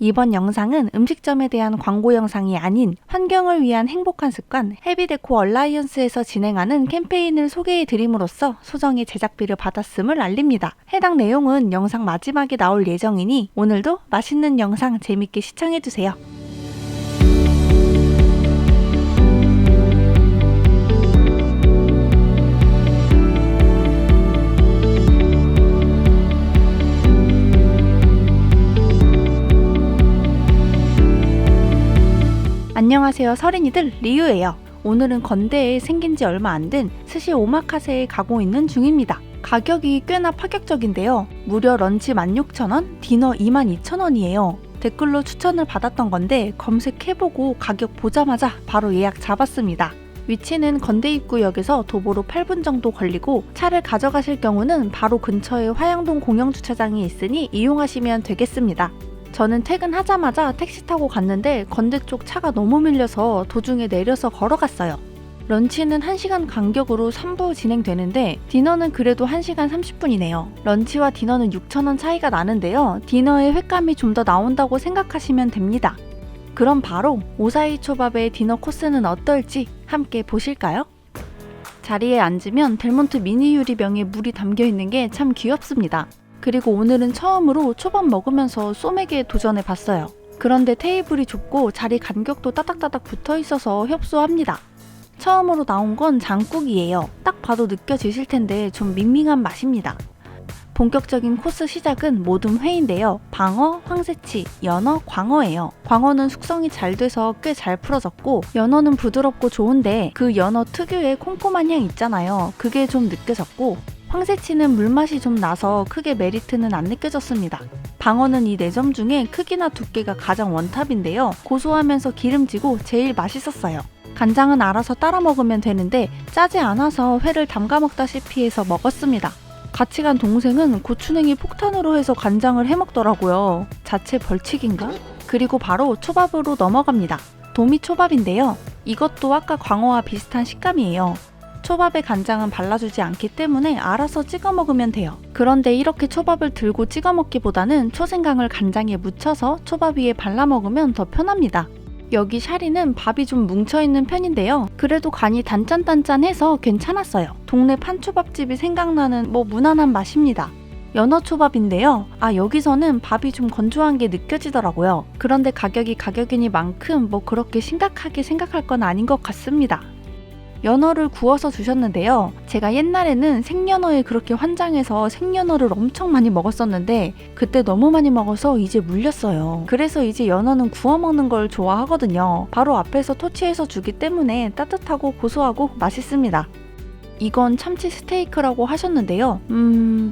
이번 영상은 음식점에 대한 광고 영상이 아닌 환경을 위한 행복한 습관 헤비데코 얼라이언스에서 진행하는 캠페인을 소개해 드림으로써 소정의 제작비를 받았음을 알립니다. 해당 내용은 영상 마지막에 나올 예정이니 오늘도 맛있는 영상 재밌게 시청해 주세요. 안녕하세요, 서린이들, 리유예요. 오늘은 건대에 생긴 지 얼마 안 된 스시 오마카세에 가고 있는 중입니다. 가격이 꽤나 파격적인데요. 무려 런치 16,000원, 디너 22,000원이에요. 댓글로 추천을 받았던 건데 검색해보고 가격 보자마자 바로 예약 잡았습니다. 위치는 건대 입구역에서 도보로 8분 정도 걸리고 차를 가져가실 경우는 바로 근처에 화양동 공영주차장이 있으니 이용하시면 되겠습니다. 저는 퇴근하자마자 택시 타고 갔는데 건대 쪽 차가 너무 밀려서 도중에 내려서 걸어갔어요. 런치는 1시간 간격으로 3부 진행되는데 디너는 그래도 1시간 30분이네요. 런치와 디너는 6,000원 차이가 나는데요. 디너의 횟감이 좀 더 나온다고 생각하시면 됩니다. 그럼 바로 오사이 초밥의 디너 코스는 어떨지 함께 보실까요? 자리에 앉으면 델몬트 미니 유리병에 물이 담겨 있는 게 참 귀엽습니다. 그리고 오늘은 처음으로 초밥 먹으면서 소맥에 도전해봤어요. 그런데 테이블이 좁고 자리 간격도 따닥따닥 붙어있어서 협소합니다. 처음으로 나온 건 장국이에요. 딱 봐도 느껴지실 텐데 좀 밍밍한 맛입니다. 본격적인 코스 시작은 모둠 회인데요. 방어, 황새치, 연어, 광어예요. 광어는 숙성이 잘 돼서 꽤 잘 풀어졌고 연어는 부드럽고 좋은데 그 연어 특유의 콤콤한 향 있잖아요. 그게 좀 느껴졌고 황새치는 물맛이 좀 나서 크게 메리트는 안 느껴졌습니다. 방어는 이 4점 중에 크기나 두께가 가장 원탑인데요. 고소하면서 기름지고 제일 맛있었어요. 간장은 알아서 따라 먹으면 되는데 짜지 않아서 회를 담가 먹다시피 해서 먹었습니다. 같이 간 동생은 고추냉이 폭탄으로 해서 간장을 해먹더라고요. 자체 벌칙인가? 그리고 바로 초밥으로 넘어갑니다. 도미초밥인데요. 이것도 아까 광어와 비슷한 식감이에요. 초밥에 간장은 발라주지 않기 때문에 알아서 찍어 먹으면 돼요. 그런데 이렇게 초밥을 들고 찍어 먹기보다는 초생강을 간장에 묻혀서 초밥 위에 발라 먹으면 더 편합니다. 여기 샤리는 밥이 좀 뭉쳐있는 편인데요. 그래도 간이 단짠단짠해서 괜찮았어요. 동네 판초밥집이 생각나는 무난한 맛입니다. 연어초밥인데요. 여기서는 밥이 좀 건조한 게 느껴지더라고요. 그런데 가격이 가격이니만큼 그렇게 심각하게 생각할 건 아닌 것 같습니다. 연어를 구워서 주셨는데요. 제가 옛날에는 생연어에 그렇게 환장해서 생연어를 엄청 많이 먹었었는데 그때 너무 많이 먹어서 이제 물렸어요. 그래서 이제 연어는 구워 먹는 걸 좋아하거든요. 바로 앞에서 토치해서 주기 때문에 따뜻하고 고소하고 맛있습니다. 이건 참치 스테이크라고 하셨는데요.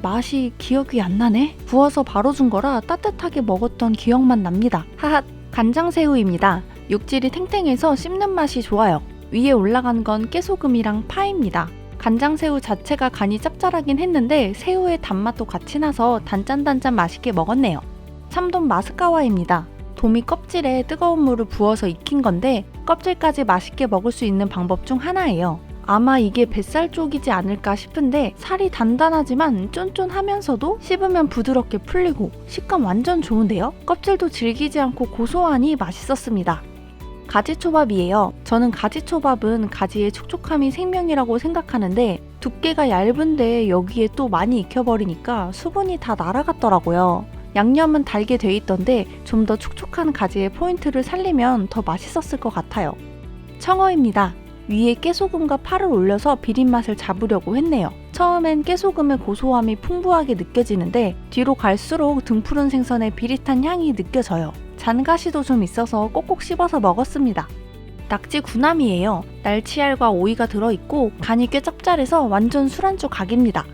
맛이 기억이 안 나네? 구워서 바로 준 거라 따뜻하게 먹었던 기억만 납니다. 하핫, 간장새우입니다. 육질이 탱탱해서 씹는 맛이 좋아요. 위에 올라간 건 깨소금이랑 파입니다. 간장새우 자체가 간이 짭짤하긴 했는데 새우의 단맛도 같이 나서 단짠단짠 맛있게 먹었네요. 참돔 마스카와입니다. 도미 껍질에 뜨거운 물을 부어서 익힌 건데 껍질까지 맛있게 먹을 수 있는 방법 중 하나예요. 아마 이게 뱃살 쪽이지 않을까 싶은데 살이 단단하지만 쫀쫀하면서도 씹으면 부드럽게 풀리고 식감 완전 좋은데요? 껍질도 질기지 않고 고소하니 맛있었습니다. 가지초밥이에요. 저는 가지초밥은 가지의 촉촉함이 생명이라고 생각하는데 두께가 얇은데 여기에 또 많이 익혀버리니까 수분이 다 날아갔더라고요. 양념은 달게 돼 있던데 좀 더 촉촉한 가지의 포인트를 살리면 더 맛있었을 것 같아요. 청어입니다. 위에 깨소금과 파를 올려서 비린맛을 잡으려고 했네요. 처음엔 깨소금의 고소함이 풍부하게 느껴지는데 뒤로 갈수록 등푸른 생선의 비릿한 향이 느껴져요. 잔가시도 좀 있어서 꼭꼭 씹어서 먹었습니다. 낙지 구남이에요. 날치알과 오이가 들어있고 간이 꽤 짭짤해서 완전 술안주 각입니다.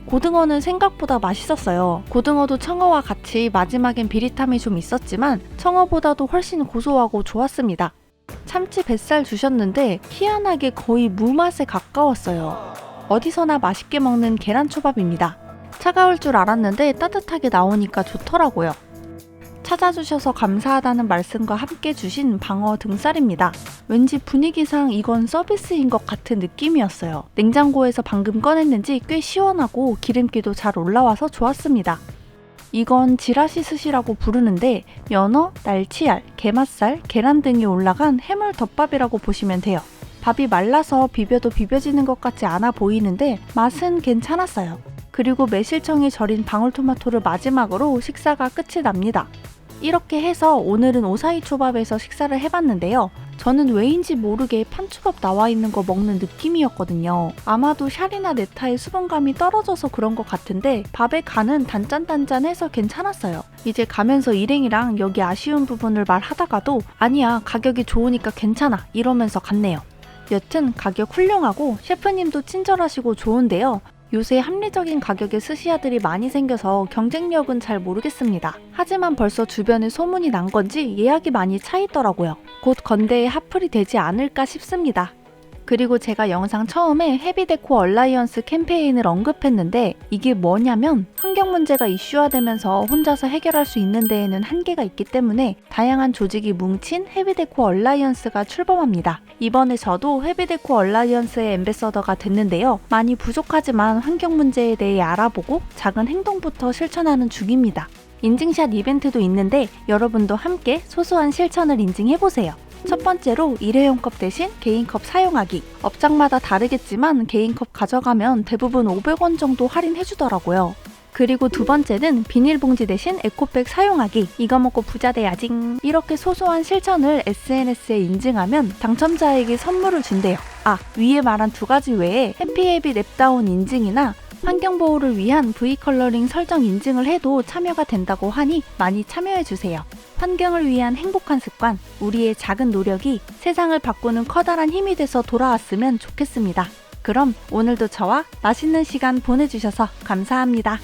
고등어는 생각보다 맛있었어요. 고등어도 청어와 같이 마지막엔 비릿함이 좀 있었지만 청어보다도 훨씬 고소하고 좋았습니다. 참치 뱃살 주셨는데 희한하게 거의 무맛에 가까웠어요. 어디서나 맛있게 먹는 계란초밥입니다. 차가울 줄 알았는데 따뜻하게 나오니까 좋더라고요. 찾아주셔서 감사하다는 말씀과 함께 주신 방어 등살입니다. 왠지 분위기상 이건 서비스인 것 같은 느낌이었어요. 냉장고에서 방금 꺼냈는지 꽤 시원하고 기름기도 잘 올라와서 좋았습니다. 이건 지라시 스시라고 부르는데 연어, 날치알, 게맛살, 계란 등이 올라간 해물 덮밥이라고 보시면 돼요. 밥이 말라서 비벼도 비벼지는 것 같지 않아 보이는데 맛은 괜찮았어요. 그리고 매실청이 절인 방울토마토를 마지막으로 식사가 끝이 납니다. 이렇게 해서 오늘은 오사이 초밥에서 식사를 해봤는데요. 저는 왜인지 모르게 판초밥 나와 있는 거 먹는 느낌이었거든요. 아마도 샤리나 네타의 수분감이 떨어져서 그런 것 같은데 밥의 간은 단짠단짠해서 괜찮았어요. 이제 가면서 일행이랑 여기 아쉬운 부분을 말하다가도 아니야 가격이 좋으니까 괜찮아 이러면서 갔네요. 여튼 가격 훌륭하고 셰프님도 친절하시고 좋은데요. 요새 합리적인 가격의 스시야들이 많이 생겨서 경쟁력은 잘 모르겠습니다. 하지만 벌써 주변에 소문이 난 건지 예약이 많이 차 있더라고요. 곧 건대에 핫플이 되지 않을까 싶습니다. 그리고 제가 영상 처음에 헤비데코 얼라이언스 캠페인을 언급했는데 이게 뭐냐면 환경 문제가 이슈화되면서 혼자서 해결할 수 있는 데에는 한계가 있기 때문에 다양한 조직이 뭉친 헤비데코 얼라이언스가 출범합니다. 이번에 저도 헤비데코 얼라이언스의 앰베서더가 됐는데요. 많이 부족하지만 환경 문제에 대해 알아보고 작은 행동부터 실천하는 중입니다. 인증샷 이벤트도 있는데 여러분도 함께 소소한 실천을 인증해보세요. 첫 번째로 일회용컵 대신 개인컵 사용하기. 업장마다 다르겠지만 개인컵 가져가면 대부분 500원 정도 할인해주더라고요. 그리고 두 번째는 비닐봉지 대신 에코백 사용하기. 이거 먹고 부자 돼야지. 이렇게 소소한 실천을 SNS에 인증하면 당첨자에게 선물을 준대요. 위에 말한 두 가지 외에 해피해비 랩다운 인증이나 환경보호를 위한 V컬러링 설정 인증을 해도 참여가 된다고 하니 많이 참여해주세요. 환경을 위한 행복한 습관, 우리의 작은 노력이 세상을 바꾸는 커다란 힘이 돼서 돌아왔으면 좋겠습니다. 그럼 오늘도 저와 맛있는 시간 보내주셔서 감사합니다.